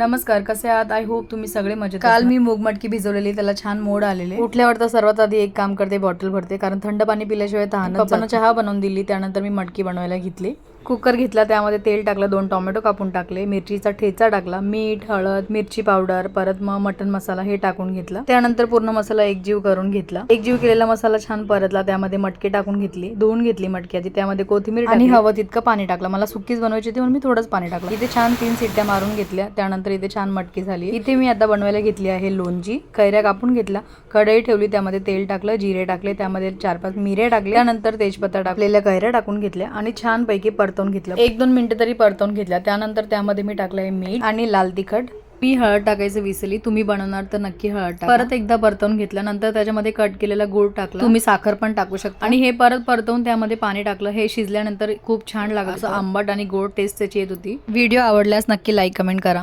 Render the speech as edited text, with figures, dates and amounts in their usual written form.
नमस्कार, कसे आहात? आय होप तुम्ही सगळे मजेत. काल मी मूग मटकी भिजवलेली, त्याला छान मोड आलेले. उठल्यावर तर सर्वात आधी एक काम करते, बॉटल भरते, कारण थंड पाणी पिल्याशिवाय तहान. पप्पांना चहा बनवून दिली, त्यानंतर मी मटकी बनवायला घेतली. कुकर घेतला, त्यामध्ये तेल टाकलं, 2 टोमॅटो कापून टाकले, मिरचीचा ठेचा टाकला, मीठ, हळद, मिरची पावडर, परत मग मटन मसाला हे टाकून घेतला. त्यानंतर पूर्ण मसाला एकजीव करून घेतला. एकजीव केलेला मसाला छान परतला, त्यामध्ये मटकी टाकून घेतली, धुवून घेतली मटकी आधी, त्यामध्ये कोथिंबीर आणि हवं तितकं पाणी टाकलं. मला सुकीच बनवायची होती म्हणून मी थोडंच पाणी टाकलं. इथे छान 3 शिट्ट्या मारून घेतल्या, त्यानंतर इथे छान मटकी झाली. इथे मी आता बनवायला घेतली आहे लोणची. कैऱ्या कापून घेतला, कढई ठेवली, त्यामध्ये तेल टाकलं, जिरे टाकले, त्यामध्ये 4-5 मिरे टाकले, त्यानंतर तेजपत्ता टाकलेल्या कैऱ्या टाकून घेतल्या आणि छान पैकी परतवून घेतलं. 1-2 मिनिटं तरी परतवून घेतल्या. त्यानंतर त्यामध्ये मी टाकलंय मीठ आणि लाल तिखट. मी हळद टाकायचं विसरली, तुम्ही बनवणार तर नक्की हळद टाका. परत एकदा परतवून घेतलं, नंतर त्याच्यामध्ये कट केलेला गूळ टाकला, तुम्ही साखर पण टाकू शकता. आणि हे परत परतवून त्यामध्ये पाणी टाकलं. हे शिजल्यानंतर खूप छान लागलं, असं आंबट आणि गोड टेस्ट त्याची येत होती. व्हिडिओ आवडल्यास नक्की लाईक कमेंट करा.